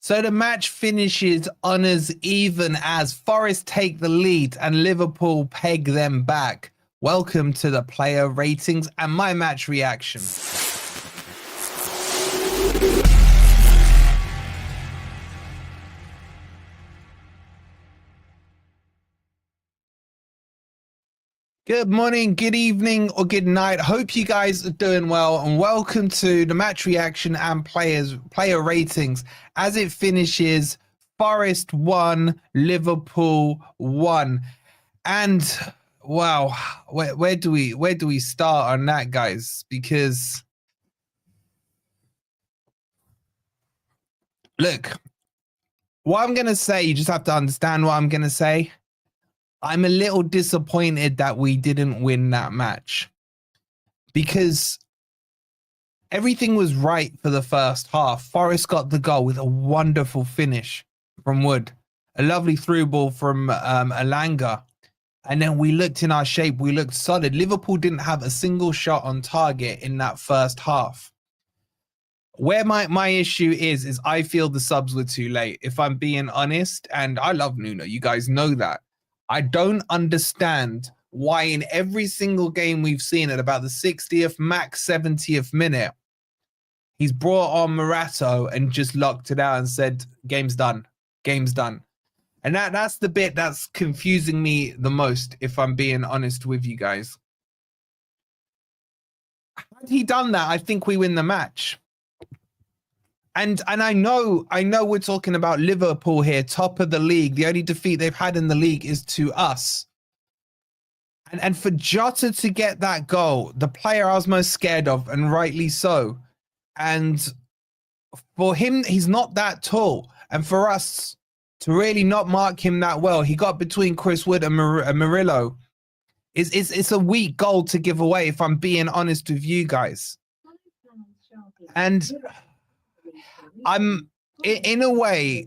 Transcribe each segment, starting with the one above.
So the match finishes honours even as Forest take the lead and Liverpool peg them back. Welcome to the player ratings and my match reaction. Good morning, good evening, or good night. Hope you guys are doing well, and welcome to the match reaction and player ratings as it finishes Forest 1, Liverpool 1. And wow, where do we start on that, guys? Because look, what I'm gonna say, you just have to understand what I'm gonna say. I'm a little disappointed that we didn't win that match because everything was right for the first half. Forest got the goal with a wonderful finish from Wood, a lovely through ball from Alanga. And then we looked in our shape. We looked solid. Liverpool didn't have a single shot on target in that first half. Where my issue is I feel the subs were too late, if I'm being honest. And I love Nuno. You guys know that. I don't understand why in every single game we've seen at about the 60th, max 70th minute, he's brought on Morato and just locked it out and said, game's done, game's done. And that's the bit that's confusing me the most, if I'm being honest with you guys. Had he done that, I think we win the match. And I know we're talking about Liverpool here, top of the league. The only defeat they've had in the league is to us. And for Jota to get that goal, the player I was most scared of, and rightly so. And for him, he's not that tall. And for us to really not mark him that well, he got between Chris Wood and Murillo. It's a weak goal to give away, if I'm being honest with you guys. And in a way,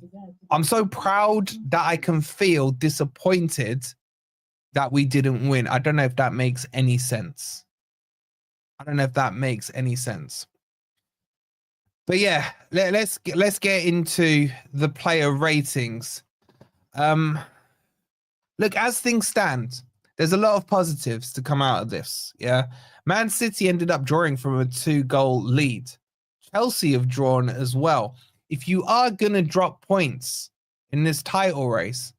I'm so proud that I can feel disappointed that we didn't win. I don't know if that makes any sense. I don't know if that makes any sense. But yeah, let's get into the player ratings. Look, as things stand, there's a lot of positives to come out of this. Yeah, Man City ended up drawing from a 2-goal lead. Chelsea have drawn as well. If you are going to drop points in this title race,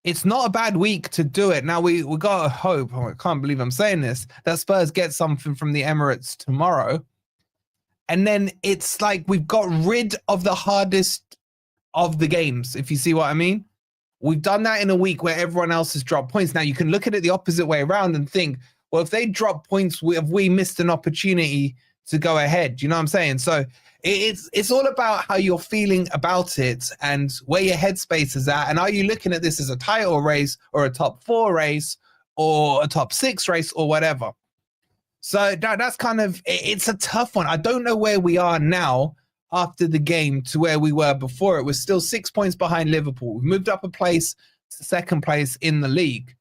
it's not a bad week to do it. Now, we got to hope, I can't believe I'm saying this, that Spurs get something from the Emirates tomorrow. And then it's like we've got rid of the hardest of the games, if you see what I mean. We've done that in a week where everyone else has dropped points. Now, you can look at it the opposite way around and think, well, if they drop points, have we missed an opportunity to go ahead? You know what I'm saying? So it's all about how you're feeling about it and where your headspace is at. And are you looking at this as a title race or a top 4 race or a top 6 race or whatever? So that's kind of, it's a tough one. I don't know where we are now after the game to where we were before. It was still 6 points behind Liverpool. We've moved up a place to 2nd place in the league.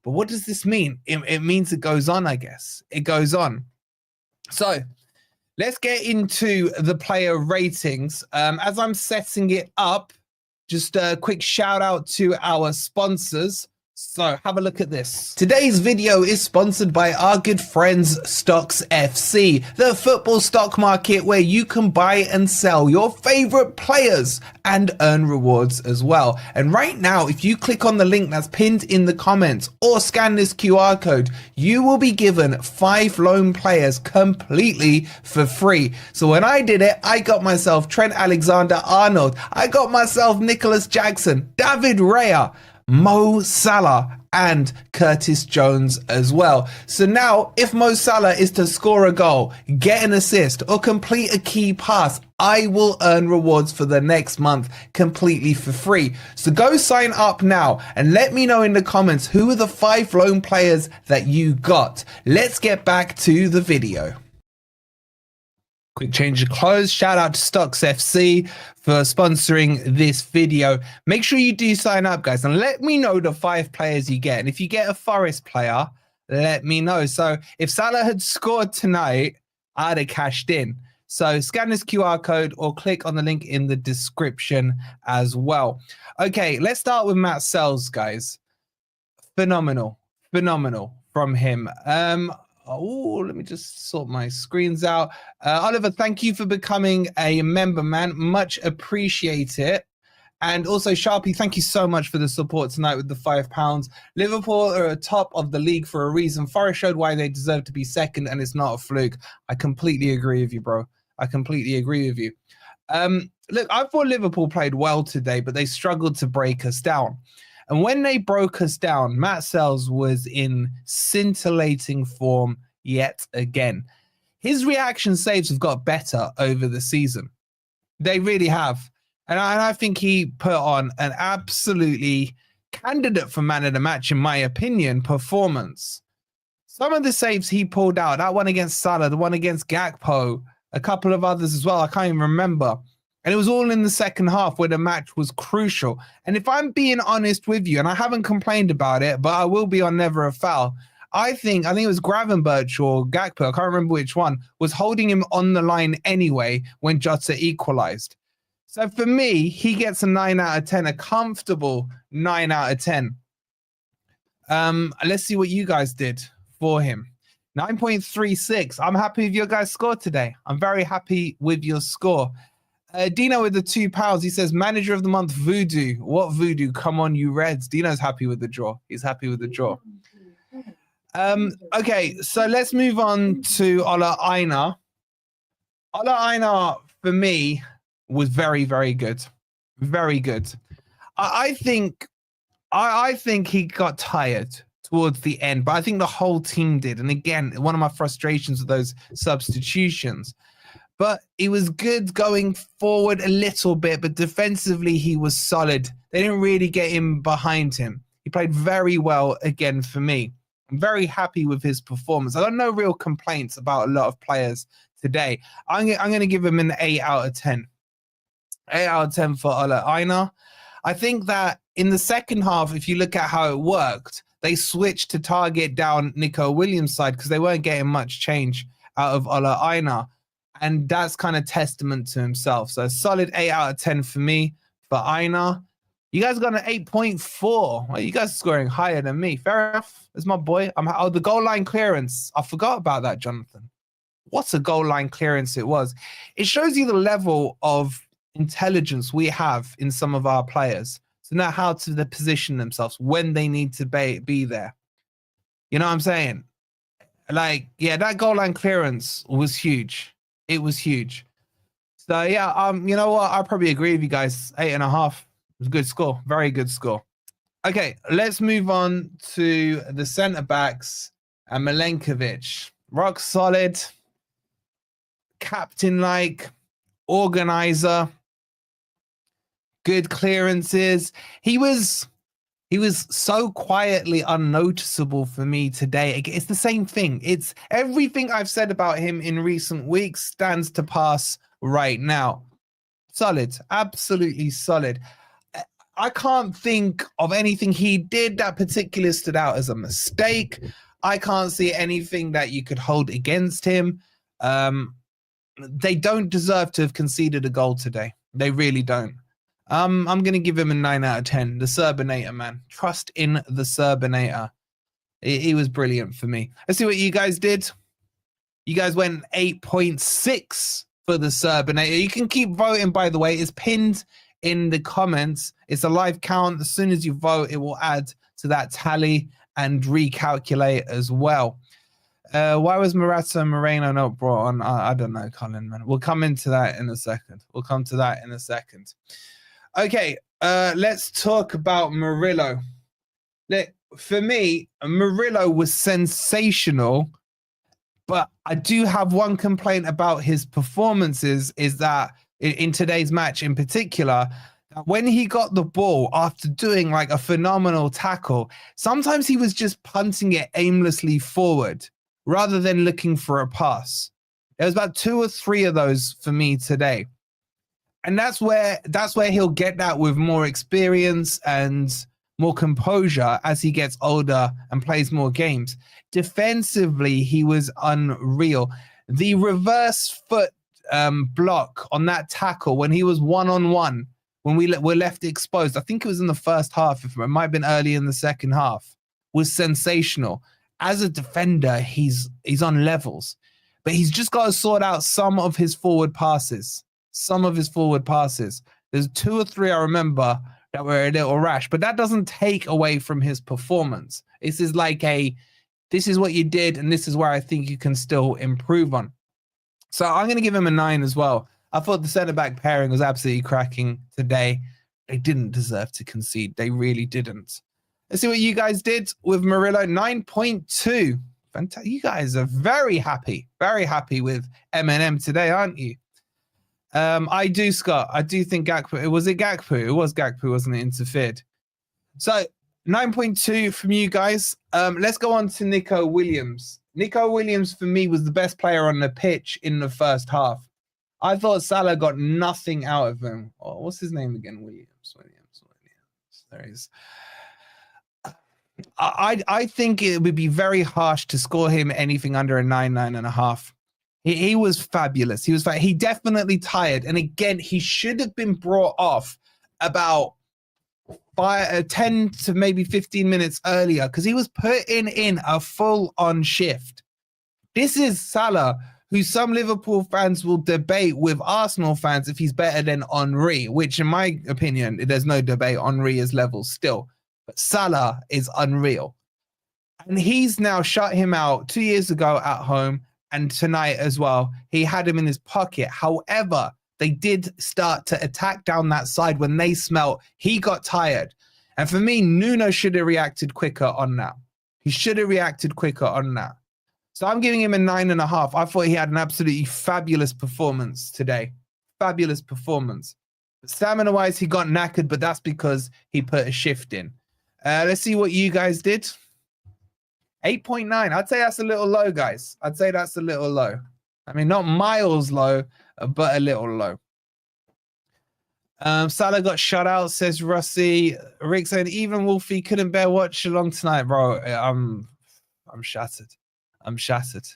But what does this mean? It means it goes on, I guess. It goes on. So let's get into the player ratings. As I'm setting it up, just a quick shout out to our sponsors. So have a look at this. Today's video is sponsored by our good friends STOCKSFC, the football stock market where you can buy and sell your favorite players and earn rewards as well. And right now, if you click on the link that's pinned in the comments or scan this QR code, you will be given 5 loan players completely for free. So when I did it, I got myself Trent Alexander-Arnold. I got myself Nicholas Jackson, David Raya, Mo Salah and Curtis Jones as well. So now if Mo Salah is to score a goal, get an assist or complete a key pass, I will earn rewards for the next month completely for free. So go sign up now and let me know in the comments who are the 5 loan players that you got. Let's get back to the video. Quick change of clothes. Shout out to STOCKSFC for sponsoring this video. Make sure you do sign up, guys, and let me know the 5 players you get. And if you get a Forest player, let me know. So if Salah had scored tonight, I'd have cashed in. So scan this QR code or click on the link in the description as well. Okay, let's start with Matt Sells, guys. Phenomenal from him. Let me just sort my screens out. Oliver, thank you for becoming a member, man. Much appreciate it. And also, Sharpie, thank you so much for the support tonight with the £5. Liverpool are at top of the league for a reason. Forest showed why they deserve to be second, and it's not a fluke. I completely agree with you, bro. I completely agree with you. Look, I thought Liverpool played well today, but they struggled to break us down. And when they broke us down, Matt Sells was in scintillating form yet again. His reaction saves have got better over the season. They really have. And I think he put on an absolutely candidate for man of the match, in my opinion, performance. Some of the saves he pulled out, that one against Salah, the one against Gakpo, a couple of others as well, I can't even remember. And it was all in the second half where the match was crucial. And if I'm being honest with you, and I haven't complained about it, but I will be on Never a Foul, I think it was Gravenberch or Gakpo, I can't remember which one, was holding him on the line anyway when Jota equalized. So for me, he gets a 9 out of 10, a comfortable 9 out of 10. Let's see what you guys did for him. 9.36. I'm happy with your guys' score today. I'm very happy with your score. Dino with the £2. He says, manager of the month, Voodoo. What Voodoo? Come on, you Reds. Dino's happy with the draw. He's happy with the draw. Okay, so let's move on to Ola Aina. Ola Aina, for me, was very, very good. Very good. I think he got tired towards the end, but I think the whole team did. And again, one of my frustrations with those substitutions. But he was good going forward a little bit, but defensively he was solid. They didn't really get him behind him. He played very well again for me. I'm very happy with his performance. I got no real complaints about a lot of players today. I'm going to give him an 8 out of 10. 8 out of 10 for Ola Aina. I think that in the second half, if you look at how it worked, they switched to target down Nico Williams' side because they weren't getting much change out of Ola Aina. And that's kind of testament to himself. So a solid 8 out of 10 for me, for Aina. You guys got an 8.4. Well, you guys are scoring higher than me. Fair enough. It's my boy. The goal line clearance. I forgot about that, Jonathan. What a goal line clearance it was. It shows you the level of intelligence we have in some of our players to know how to position themselves when they need to be there. You know what I'm saying? Like, yeah, that goal line clearance was huge. It was huge. So yeah, you know what? I probably agree with you guys. 8.5. It was a good score. Very good score. Okay, let's move on to the centre backs and Milenkovic. Rock solid, captain-like, organizer. Good clearances. He was so quietly unnoticeable for me today. It's the same thing. It's everything I've said about him in recent weeks stands to pass right now. Solid, absolutely solid. I can't think of anything he did that particularly stood out as a mistake. I can't see anything that you could hold against him. They don't deserve to have conceded a goal today. They really don't. I'm going to give him a 9 out of 10. The Serbinator, man. Trust in the Serbinator. He was brilliant for me. Let's see what you guys did. You guys went 8.6 for the Serbinator. You can keep voting, by the way. It's pinned in the comments. It's a live count. As soon as you vote, it will add to that tally and recalculate as well. Why was Morata and Moreno not brought on? I don't know, Colin, man. We'll come into that in a second. Okay, let's talk about Murillo. For me, Murillo was sensational, but I do have one complaint about his performances is that in today's match in particular, when he got the ball after doing like a phenomenal tackle, sometimes he was just punting it aimlessly forward rather than looking for a pass. There was about 2 or 3 of those for me today. And that's where he'll get that with more experience and more composure as he gets older and plays more games. Defensively, he was unreal. The reverse foot block on that tackle when he was one-on-one, when we were left exposed. I think it was in the first half. It might have been early in the second half. Was sensational. As a defender, he's on levels, but he's just got to sort out some of his forward passes. There's 2 or 3 I remember that were a little rash, but that doesn't take away from his performance. This is like this is what you did, and this is where I think you can still improve on. So I'm going to give him a 9 as well. I thought the centre-back pairing was absolutely cracking today. They didn't deserve to concede. They really didn't. Let's see what you guys did with Murillo. 9.2. Fantastic. You guys are very happy with M&M today, aren't you? I do, Scott. I do think Gakpo. Was it Gakpo? It was Gakpo, wasn't it? Interfered. So 9.2 from you guys. Let's go on to Nico Williams. Nico Williams, for me, was the best player on the pitch in the first half. I thought Salah got nothing out of him. Oh, what's his name again? Williams. There he is. I think it would be very harsh to score him anything under a 9.5. He was fabulous. He definitely tired. And again, he should have been brought off about 10 to maybe 15 minutes earlier, because he was putting in a full-on shift. This is Salah, who some Liverpool fans will debate with Arsenal fans if he's better than Henry, which in my opinion, there's no debate. Henry is level still. But Salah is unreal. And he's now shut him out 2 years ago at home, and tonight as well. He had him in his pocket. However, they did start to attack down that side when they smelt he got tired. And for me, Nuno should have reacted quicker on that. He should have reacted quicker on that. So I'm giving him a 9.5. I thought he had an absolutely fabulous performance today. Fabulous performance. Stamina-wise, he got knackered, but that's because he put a shift in. Let's see what you guys did. 8.9. I'd say that's a little low, guys. I'd say that's a little low. I mean, not miles low, but a little low. Salah got shut out, says Russie. Rick said, even Wolfie couldn't bear watch along tonight, bro. I'm shattered. I'm shattered.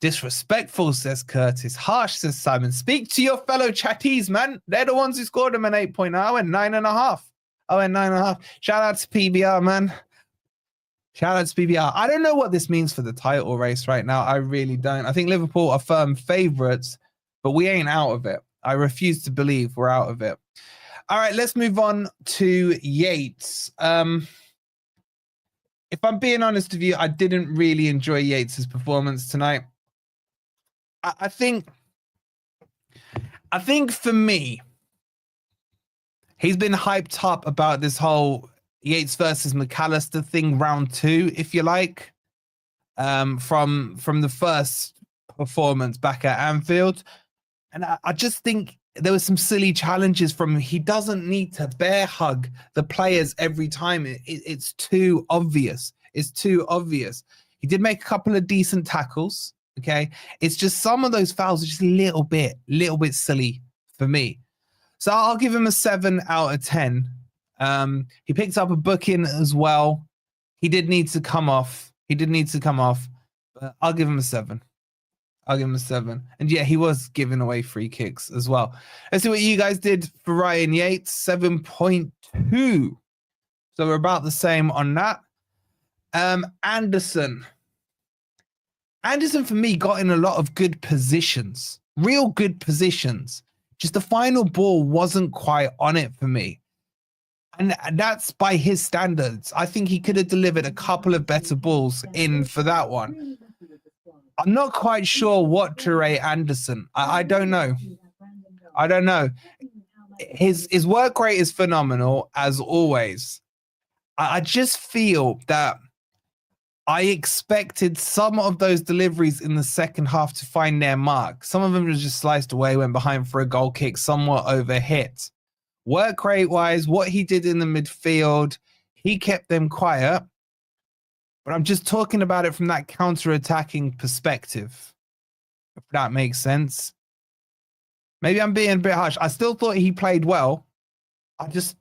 Disrespectful, says Curtis. Harsh, says Simon. Speak to your fellow chatties, man. They're the ones who scored them an 8.9. I went 9.5. I went 9.5. Shout out to PBR, man. Shout out to PBR. I don't know what this means for the title race right now. I really don't. I think Liverpool are firm favourites, but we ain't out of it. I refuse to believe we're out of it. All right, let's move on to Yates. If I'm being honest with you, I didn't really enjoy Yates' performance tonight. I think for me, he's been hyped up about this whole Yates versus McAllister thing, round 2, if you like, from the first performance back at Anfield. And I just think there were some silly challenges from him. He doesn't need to bear hug the players every time. It's too obvious. It's too obvious. He did make a couple of decent tackles. Okay. It's just some of those fouls are just a little bit silly for me. So I'll give him a 7 out of 10. He picked up a booking as well. He did need to come off. But I'll give him a 7. And yeah, he was giving away free kicks as well. Let's see what you guys did for Ryan Yates. 7.2. So we're about the same on that. Anderson for me got in a lot of good positions. Real good positions. Just the final ball wasn't quite on it for me. And that's by his standards. I think he could have delivered a couple of better balls in for that one. I'm not quite sure what to rate Anderson. I don't know. His work rate is phenomenal, as always. I just feel that I expected some of those deliveries in the second half to find their mark. Some of them was just sliced away, went behind for a goal kick, somewhat overhit. Work rate-wise, what he did in the midfield, he kept them quiet. But I'm just talking about it from that counter-attacking perspective, if that makes sense. Maybe I'm being a bit harsh. I still thought he played well. I just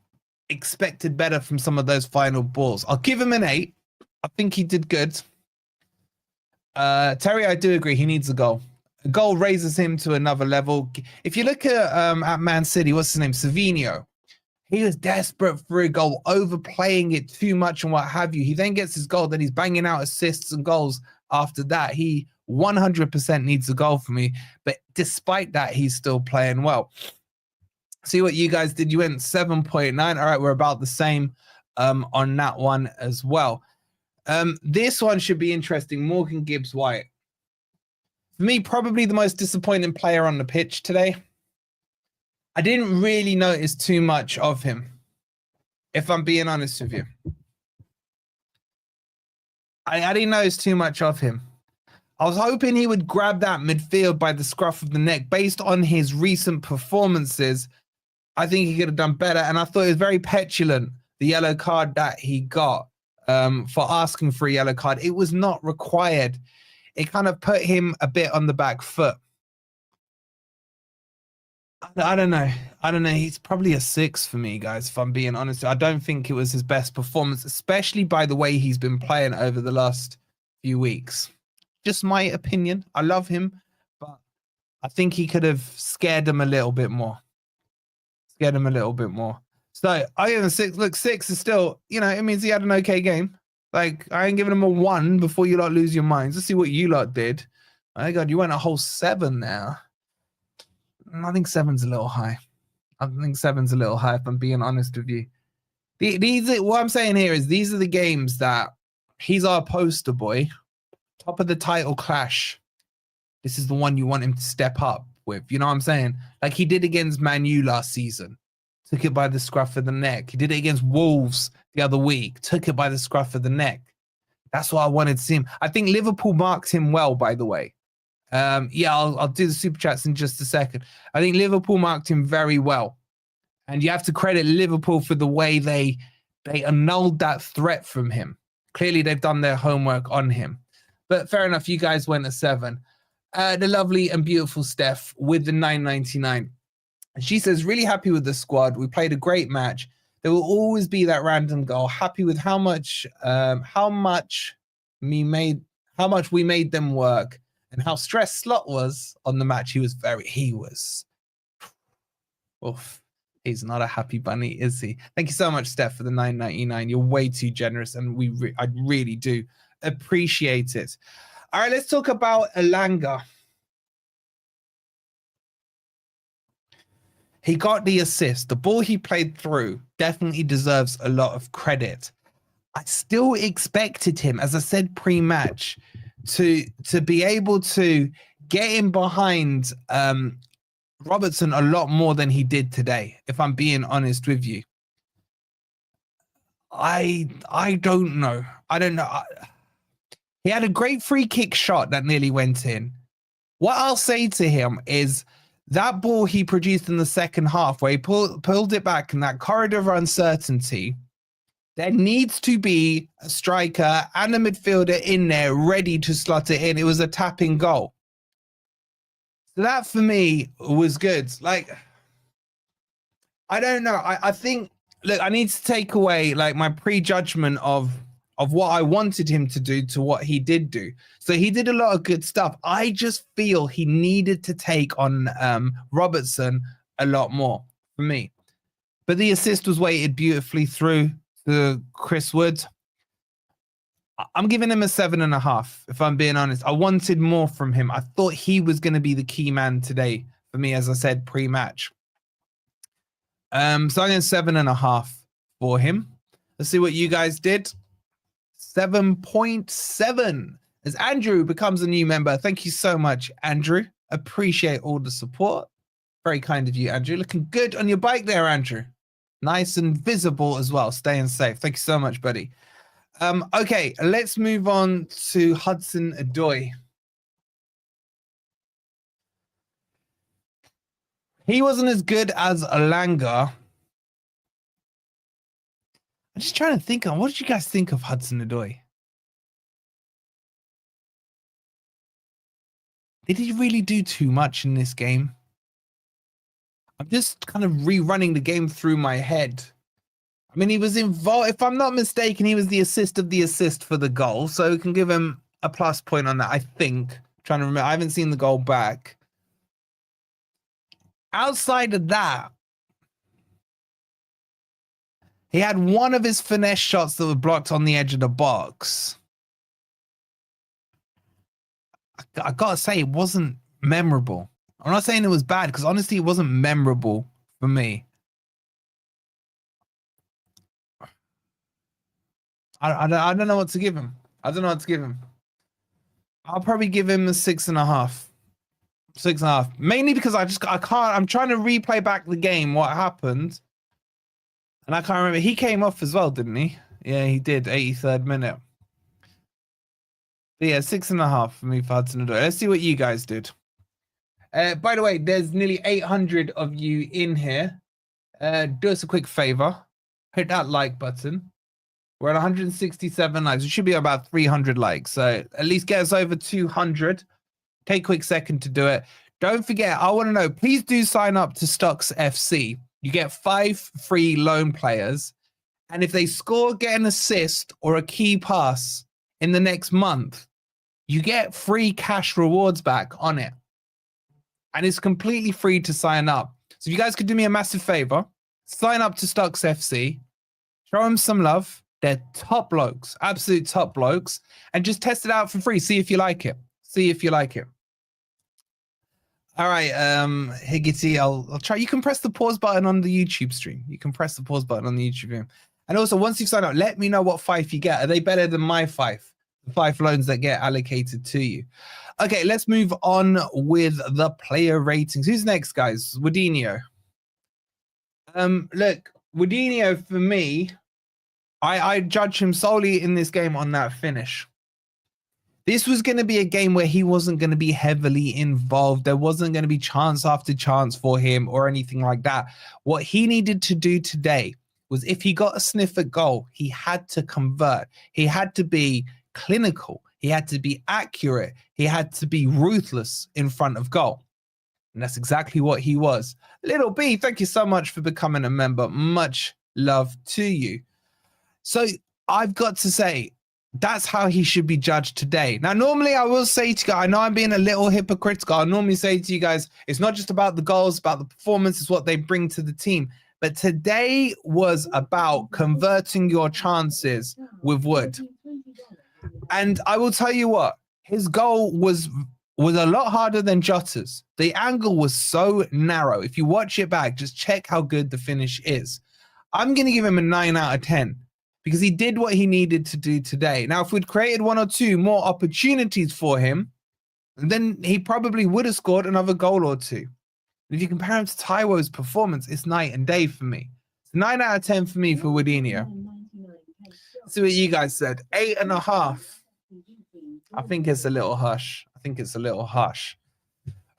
expected better from some of those final balls. I'll give him an 8. I think he did good. Terry, I do agree. He needs a goal. A goal raises him to another level. If you look at Man City, what's his name? Savinho. He was desperate for a goal, overplaying it too much and what have you. He then gets his goal, then he's banging out assists and goals after that. He 100% needs a goal for me. But despite that, he's still playing well. See what you guys did. You went 7.9. All right, we're about the same on that one as well. This one should be interesting. Morgan Gibbs-White. For me, probably the most disappointing player on the pitch today. I didn't really notice too much of him, if I'm being honest with you. I didn't notice too much of him. I was hoping he would grab that midfield by the scruff of the neck. Based on his recent performances, I think he could have done better. And I thought it was very petulant, the yellow card that he got for asking for a yellow card. It was not required. It kind of put him a bit on the back foot. I don't know. He's probably a 6 for me, guys, if I'm being honest. I don't think it was his best performance, especially by the way he's been playing over the last few weeks. Just my opinion. I love him, but I think he could have scared him a little bit more. So I give him a 6. Look, 6 is still, it means he had an okay game. Like, I ain't giving him a 1 before you lot lose your minds. Let's see what you lot did. My God, you went a whole 7 now. I think 7's a little high. If I'm being honest with you. What I'm saying here is these are the games that he's our poster boy. Top of the title clash. This is the one you want him to step up with. You know what I'm saying? Like he did against Man U last season. Took it by the scruff of the neck. He did it against Wolves the other week. Took it by the scruff of the neck. That's what I wanted to see him. I think Liverpool marked him well, by the way. I'll do the super chats in just a second. I think Liverpool marked him very well. And you have to credit Liverpool for the way they annulled that threat from him. Clearly, they've done their homework on him. But fair enough, you guys went a 7. The lovely and beautiful Steph with the 9.99. She says, really happy with the squad. We played a great match. There will always be that random goal. Happy with how much we made them work. And how stressed Slot was on the match. Oof. He's not a happy bunny, is he? Thank you so much, Steph, for the 9.99. You're way too generous, and I really do appreciate it. All right, let's talk about Elanga. He got the assist. The ball he played through definitely deserves a lot of credit. I still expected him, as I said pre-match, to be able to get in behind Robertson a lot more than he did today, if I'm being honest with you. I don't know. He had a great free kick shot that nearly went in. What I'll say to him is that ball he produced in the second half, where he pulled it back in that corridor of uncertainty, there needs to be a striker and a midfielder in there ready to slot it in. It was a tapping goal. So that for me was good. Like, I don't know. I think, look, I need to take away like my prejudgment of what I wanted him to do to what he did do. So he did a lot of good stuff. I just feel he needed to take on Robertson a lot more for me. But the assist was weighted beautifully through to Chris Wood. I'm giving him a 7.5, if I'm being honest. I wanted more from him. I thought he was going to be the key man today for me, as I said, pre-match. So I'm going 7.5 for him. Let's see what you guys did. 7.7 as Andrew becomes a new member. Thank you so much, Andrew. Appreciate all the support. Very kind of you, Andrew. Looking good on your bike there, Andrew. Nice and visible as well. Staying safe. Thank you so much, buddy. Okay, let's move on to Hudson-Odoi. He wasn't as good as Elanga. I'm just trying to think on what did you guys think of Hudson-Odoi? Did he really do too much in this game? I'm just kind of rerunning the game through my head. I mean, he was involved. If I'm not mistaken, he was the assist of the assist for the goal. So we can give him a plus point on that, I think. Trying to remember. I haven't seen the goal back. Outside of that, he had one of his finesse shots that were blocked on the edge of the box. I gotta say, it wasn't memorable. I'm not saying it was bad, because honestly, it wasn't memorable for me. I don't know what to give him. I don't know what to give him. I'll probably give him a 6.5. 6.5. Mainly because I can't. I'm trying to replay back the game, what happened. And I can't remember. He came off as well, didn't he? Yeah, he did. 83rd minute. But yeah, 6.5 for me for Hudson-Odoi. Let's see what you guys did. By the way, there's nearly 800 of you in here. Do us a quick favor. Hit that like button. We're at 167 likes. We should be about 300 likes. So at least get us over 200. Take a quick second to do it. Don't forget, I want to know, please do sign up to STOCKSFC. You get 5 free loan players. And if they score, get an assist or a key pass in the next month, you get free cash rewards back on it. And it's completely free to sign up. So if you guys could do me a massive favor, sign up to STOCKSFC, show them some love. They're top blokes, absolute top blokes, and just test it out for free. See if you like it. See if you like it. All right, Higgity, I'll try. You can press the pause button on the YouTube stream. You can press the pause button on the YouTube stream. And also, once you've signed up, let me know what 5 you get. Are they better than my 5? The 5 loans that get allocated to you. Okay, let's move on with the player ratings. Who's next, guys? Wadinho. Look, Wadinho, for me, I judge him solely in this game on that finish. This was going to be a game where he wasn't going to be heavily involved. There wasn't going to be chance after chance for him or anything like that. What he needed to do today was, if he got a sniff at goal, he had to convert. He had to be clinical. He had to be accurate. He had to be ruthless in front of goal. And that's exactly what he was. Little B, thank you so much for becoming a member. Much love to you. So I've got to say, that's how he should be judged today. Now, normally I will say to you guys, I know I'm being a little hypocritical. I normally say to you guys, it's not just about the goals, about the performance, it's what they bring to the team. But today was about converting your chances with Wood. And I will tell you what, his goal was a lot harder than Jota's. The angle was so narrow. If you watch it back, just check how good the finish is. I'm going to give him a 9 out of 10. Because he did what he needed to do today. Now, if we'd created 1 or 2 more opportunities for him, then he probably would have scored another goal or 2. And if you compare him to Taiwo's performance, it's night and day for me. It's 9 out of 10 for me for Wadinho. Let's see what you guys said. 8.5. I think it's a little hush. I think it's a little hush.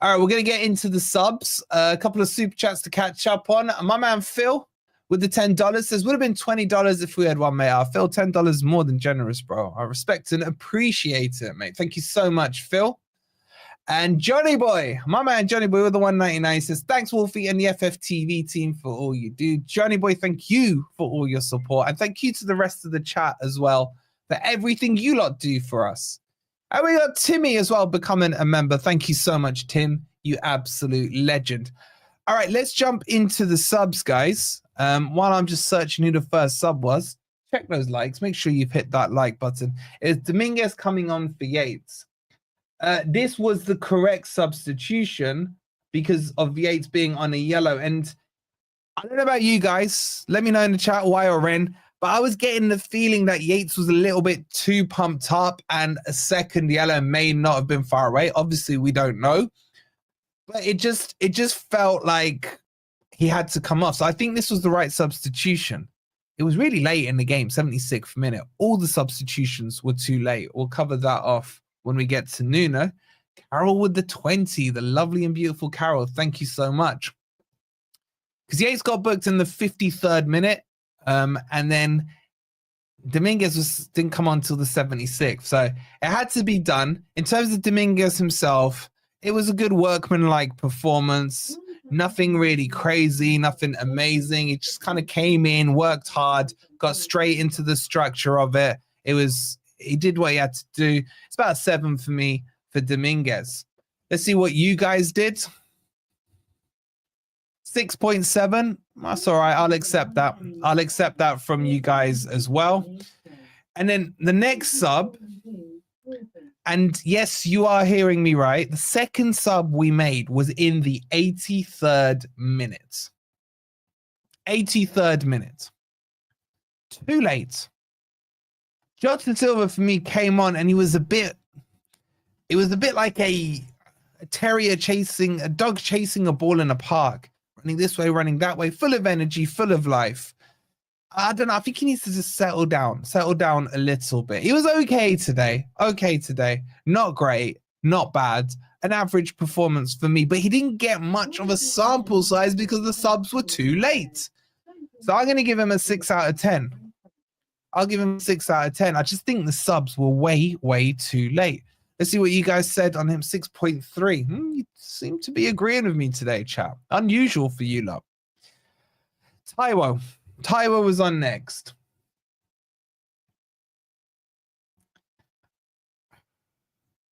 All right, we're going to get into the subs. A couple of super chats to catch up on. My man Phil, with the $10, says, would have been $20 if we had one, mate. I feel $10 more than generous, bro. I respect and appreciate it, mate. Thank you so much, Phil. And Johnny Boy, my man Johnny Boy with the 199 says, thanks, Wolfie and the FFTV team for all you do. Johnny Boy, thank you for all your support. And thank you to the rest of the chat as well for everything you lot do for us. And we got Timmy as well becoming a member. Thank you so much, Tim. You absolute legend. All right, let's jump into the subs, guys. While I'm just searching who the first sub was, check those likes. Make sure you've hit that like button. It's Dominguez coming on for Yates. This was the correct substitution because of Yates being on a yellow. And I don't know about you guys. Let me know in the chat why or when. But I was getting the feeling that Yates was a little bit too pumped up and a second yellow may not have been far away. Obviously, we don't know. But it just felt like he had to come off. So I think this was the right substitution. It was really late in the game, 76th minute. All the substitutions were too late. We'll cover that off when we get to Nuno. Carol with the 20, the lovely and beautiful Carol. Thank you so much. Because Yates got booked in the 53rd minute. And then Dominguez didn't come on till the 76th. So it had to be done. In terms of Dominguez himself, it was a good workman-like performance. Nothing really crazy, nothing amazing. He just kind of came in, worked hard, got straight into the structure of it. He did what he had to do. It's about a 7 for me for Dominguez. Let's see what you guys did. 6.7. That's all right. I'll accept that. I'll accept that from you guys as well. And then the next sub, and yes, you are hearing me right. The second sub we made was in the 83rd minute. 83rd minute. Too late. Jota Silva for me came on and it was a bit like a terrier chasing, a dog chasing a ball in a park. Running this way, running that way, full of energy, full of life. I don't know. I think he needs to just settle down a little bit. He was okay today. Not great, not bad. An average performance for me, but he didn't get much of a sample size because the subs were too late. So I'm going to give him a 6 out of 10. I'll give him a 6 out of 10. I just think the subs were way, way too late. Let's see what you guys said on him. 6.3. You seem to be agreeing with me today, chat. Unusual for you lot. Taiwo. Taiwo was on next.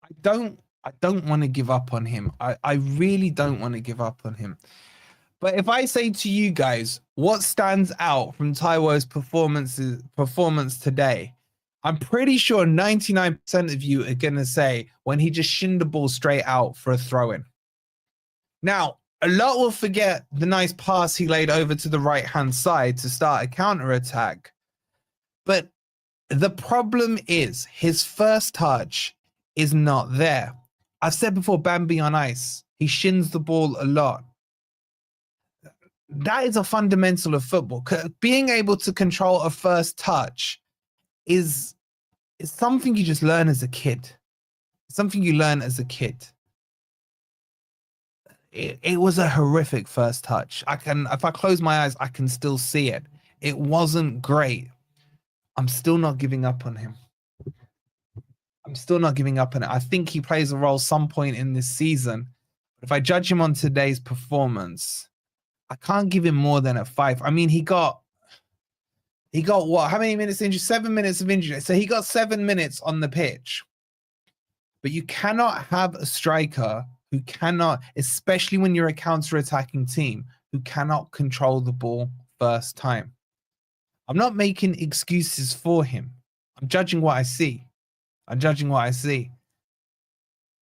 I don't want to give up on him. I really don't want to give up on him. But if I say to you guys, what stands out from Taiwo's performance today, I'm pretty sure 99% of you are going to say when he just shinned the ball straight out for a throw-in. Now, a lot will forget the nice pass he laid over to the right-hand side to start a counter-attack. But the problem is his first touch is not there. I've said before, Bambi on ice. He shins the ball a lot. That is a fundamental of football. Being able to control a first touch is something you just learn as a kid. Something you learn as a kid. It was a horrific first touch. If I close my eyes, I can still see it. It wasn't great. I'm still not giving up on him. I think he plays a role some point in this season. But if I judge him on today's performance, I can't give him more than a 5. I mean, he got what? How many minutes injury? 7 minutes of injury. So he got 7 minutes on the pitch. But you cannot have a striker who cannot, especially when you're a counter-attacking team, who cannot control the ball first time. I'm not making excuses for him. I'm judging what I see.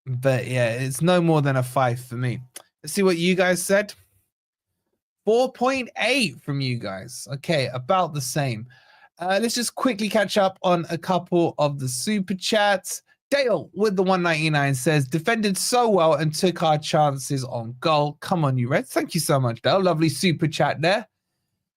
But yeah, it's no more than a 5 for me. Let's see what you guys said. 4.8 from you guys. Okay, about the same. Let's just quickly catch up on a couple of the super chats. Dale with the 199 says, defended so well and took our chances on goal. Come on, you Reds. Thank you so much, Dale. Lovely super chat there.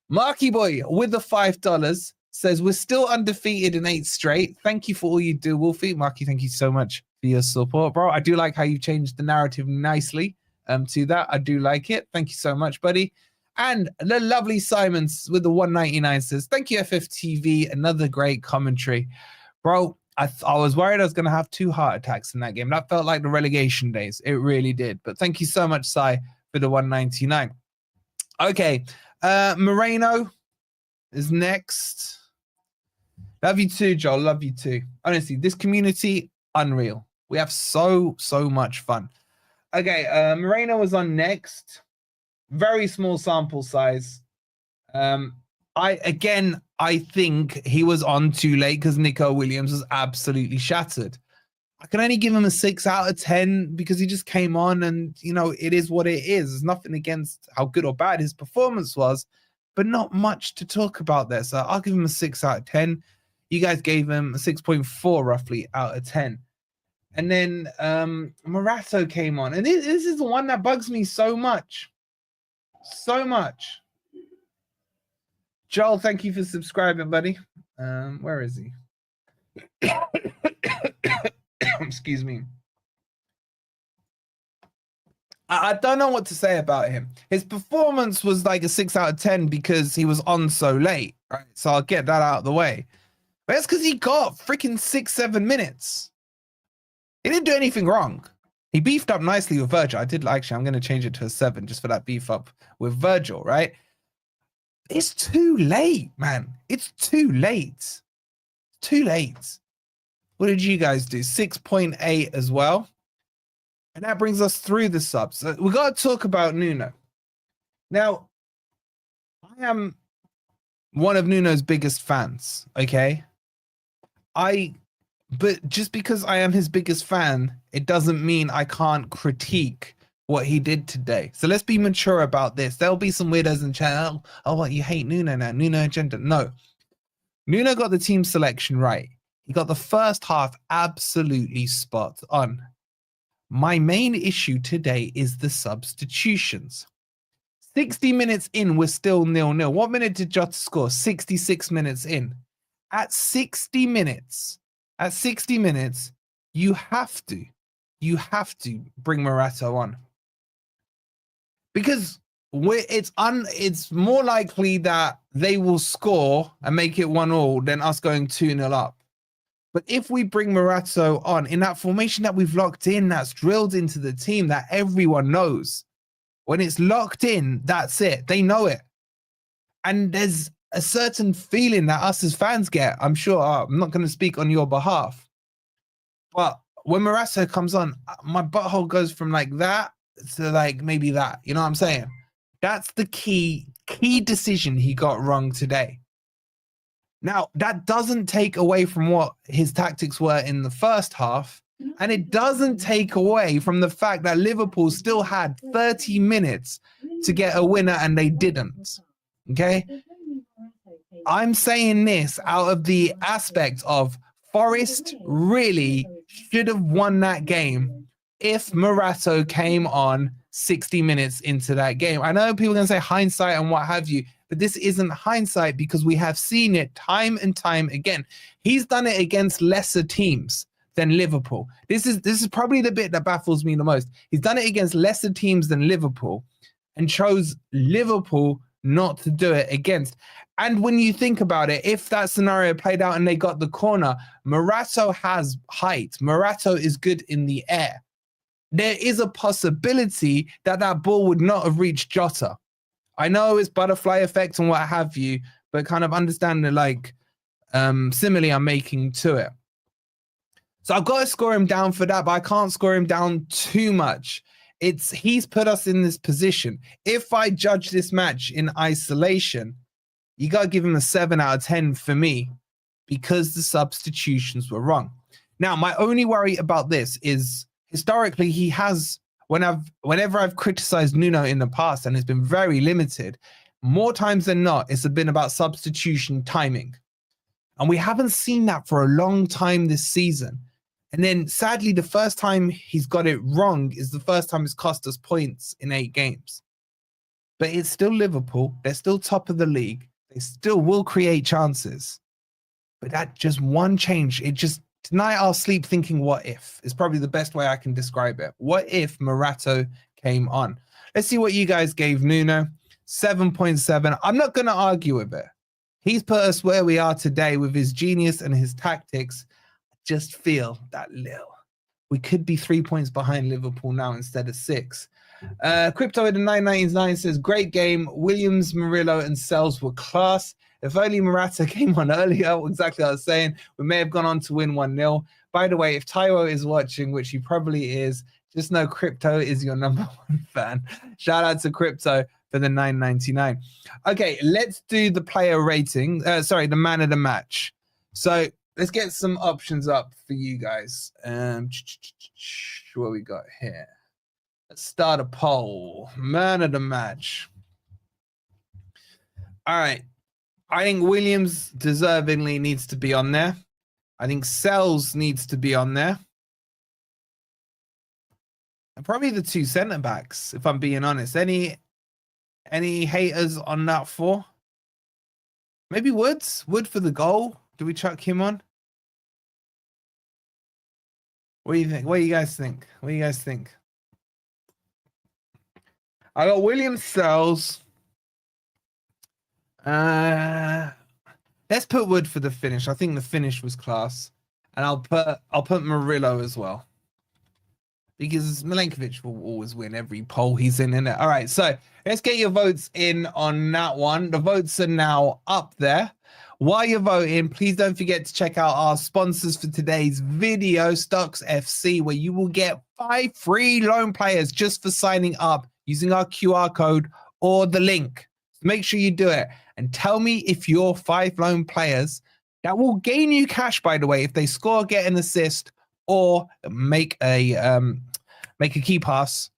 Marky Boy with the $5 says, we're still undefeated in 8 straight. Thank you for all you do, Wolfie. Marky, thank you so much for your support, bro. I do like how you changed the narrative nicely to that. I do like it. Thank you so much, buddy. And the lovely Simons with the 199 says, thank you, FFTV. Another great commentary. Bro, I was worried I was going to have 2 heart attacks in that game. That felt like the relegation days. It really did. But thank you so much, Sai, for the 199. Okay. Moreno is next. Love you too, Joel. Love you too. Honestly, this community, unreal. We have so much fun. Okay. Moreno was on next. Very small sample size. I think he was on too late because Nico Williams was absolutely shattered. I can only give him a 6 out of 10 because he just came on and, you know, it is what it is. There's nothing against how good or bad his performance was, but not much to talk about there. So I'll give him a 6 out of 10. You guys gave him a 6.4 roughly out of 10. And then Morato came on. And this is the one that bugs me so much. So much. Joel, thank you for subscribing, buddy. Where is he? Excuse me. I don't know what to say about him. His performance was like a 6 out of 10 because he was on so late, right? So I'll get that out of the way. But that's because he got freaking 6-7 minutes. He didn't do anything wrong. He beefed up nicely with Virgil. I'm going to change it to a 7 just for that beef up with Virgil, right? It's too late, man. It's too late. Too late. What did you guys do? 6.8 as well. And that brings us through the subs. We got to talk about Nuno. Now, I am one of Nuno's biggest fans, okay? But just because I am his biggest fan, it doesn't mean I can't critique what he did today. So let's be mature about this. There'll be some weirdos in chat. Oh, what, you hate Nuno now? Nuno agenda. No. Nuno got the team selection right. He got the first half absolutely spot on. My main issue today is the substitutions. 60 minutes in, we're still 0-0. What minute did Jota score? 66 minutes in. At 60 minutes, you have to bring Morata on. Because it's more likely that they will score and make it 1-1 than us going 2-0 up. But if we bring Morata on in that formation that we've locked in, that's drilled into the team, that everyone knows, when it's locked in, that's it. They know it. And there's a certain feeling that us as fans get. I'm sure, I'm not going to speak on your behalf, but when Morata comes on, my butthole goes from like that to like maybe that. You know what I'm saying? That's the key decision he got wrong today. Now, that doesn't take away from what his tactics were in the first half, and it doesn't take away from the fact that Liverpool still had 30 minutes to get a winner and they didn't. Okay? I'm saying this out of the aspect of Forest really should have won that game if Morata came on 60 minutes into that game. I know people are going to say hindsight and what have you, but this isn't hindsight because we have seen it time and time again. He's done it against lesser teams than Liverpool. This is probably the bit that baffles me the most. He's done it against lesser teams than Liverpool and chose Liverpool not to do it against. And when you think about it, if that scenario played out and they got the corner, Morata has height. Morata is good in the air. There is a possibility that that ball would not have reached Jota. I know it's butterfly effect and what have you, but kind of understand the like simile I'm making to it. So I've got to score him down for that, but I can't score him down too much. He's put us in this position. If I judge this match in isolation, you got to give him a 7 out of 10 for me because the substitutions were wrong. Now, my only worry about this is historically he has, whenever I've criticized Nuno in the past, and it's been very limited, more times than not, it's been about substitution timing. And we haven't seen that for a long time this season. And then sadly, the first time he's got it wrong is the first time it's cost us points in 8 games. But it's still Liverpool. They're still top of the league. They still will create chances. But that just one change, tonight I'll sleep thinking, what if? Is probably the best way I can describe it. What if Morata came on? Let's see what you guys gave Nuno. 7.7. I'm not going to argue with it. He's put us where we are today with his genius and his tactics. I just feel that we could be 3 points behind Liverpool now instead of 6. Crypto at the 999 says, great game. Williams, Murillo, and Sells were class. If only Morata came on earlier, exactly what I was saying, we may have gone on to win 1-0. By the way, if Taiwo is watching, which he probably is, just know Crypto is your number 1 fan. Shout out to Crypto for the 9.99. Okay, let's do the player rating. The man of the match. So let's get some options up for you guys. What we got here? Let's start a poll. Man of the match. All right. I think Williams deservingly needs to be on there. I think Sells needs to be on there. And probably the 2 centre-backs, if I'm being honest. Any haters on that 4? Maybe Woods? Wood for the goal? Do we chuck him on? What do you think? What do you guys think? What do you guys think? I got Williams, Sells. Let's put Wood for the finish. I think the finish was class. And I'll put Murillo as well. because Milenkovic will always win every poll he's in it. All right, so let's get your votes in on that one. The votes are now up there. While you're voting, please don't forget to check out our sponsors for today's video, STOCKSFC, where you will get 5 free loan players just for signing up using our QR code or the link. So make sure you do it and tell me if you're 5 loan players that will gain you cash, by the way, if they score, get an assist, or make a key pass.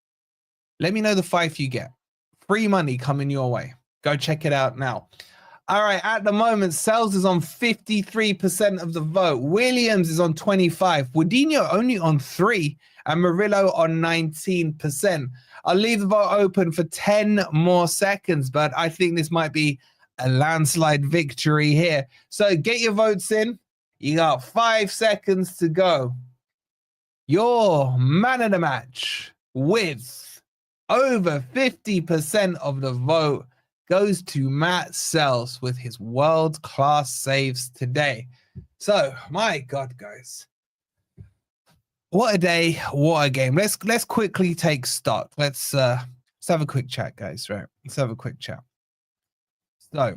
Let me know the 5 you get. Free money coming your way. Go check it out now. All right, at the moment, Sells is on 53% of the vote. Williams is on 25%. Woodinho only on 3%. And Murillo on 19%. I'll leave the vote open for 10 more seconds, but I think this might be a landslide victory here. So get your votes in. You got 5 seconds to go. Your man of the match with over 50% of the vote goes to Matt Sells with his world-class saves today. So, my God, guys. What a day, what a game. Let's quickly take stock. Let's have a quick chat, guys, right? Let's have a quick chat. So,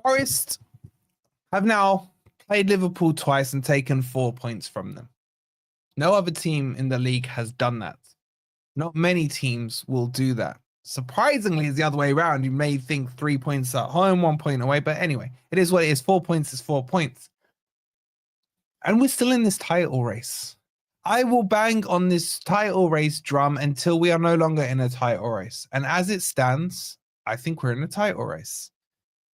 Forest have now played Liverpool twice and taken 4 points from them. No other team in the league has done that. Not many teams will do that. Surprisingly, it's the other way around. You may think 3 points at home, 1 point away, but anyway, it is what it is. 4 points is 4 points. And we're still in this title race. I will bang on this title race drum until we are no longer in a title race. And as it stands, I think we're in a title race.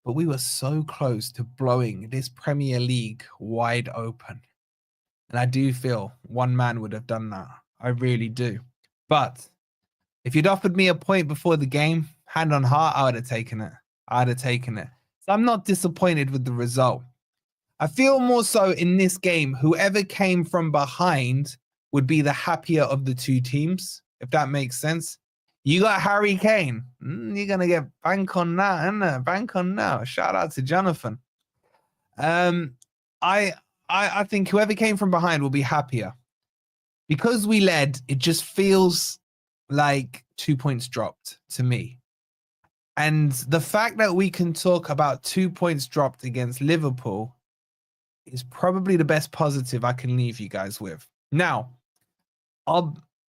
But we were so close to blowing this Premier League wide open. And I do feel one man would have done that. I really do. But if you'd offered me a point before the game, hand on heart, I would have taken it. I'd have taken it. So I'm not disappointed with the result. I feel more so in this game, whoever came from behind would be the happier of the two teams, if that makes sense. You got Harry Kane. You're going to get bank on that, isn't it? Bank on that. Shout out to Jonathan. I think whoever came from behind will be happier. Because we led, it just feels like 2 points dropped to me. And the fact that we can talk about 2 points dropped against Liverpool is probably the best positive I can leave you guys with. Now,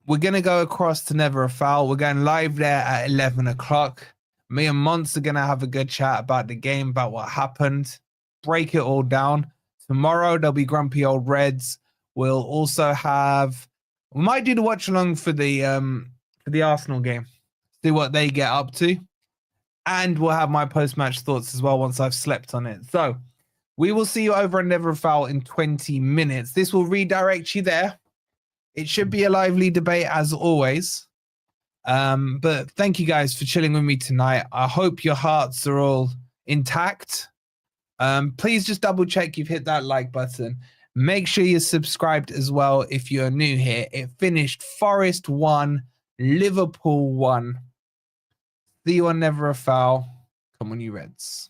we're going to go across to Never a Foul. We're going live there at 11 o'clock. Me and Mons are going to have a good chat about the game, about what happened, break it all down. Tomorrow, there'll be Grumpy Old Reds. We'll also have... We might do the watch along for the Arsenal game. See what they get up to. And we'll have my post-match thoughts as well once I've slept on it. So we will see you over on Never a Foul in 20 minutes. This will redirect you there. It should be a lively debate as always. But thank you guys for chilling with me tonight. I hope your hearts are all intact. Please just double check you've hit that like button. Make sure you're subscribed as well if you're new here. It finished Forest 1, Liverpool 1. See you on Never a Foul. Come on, you Reds.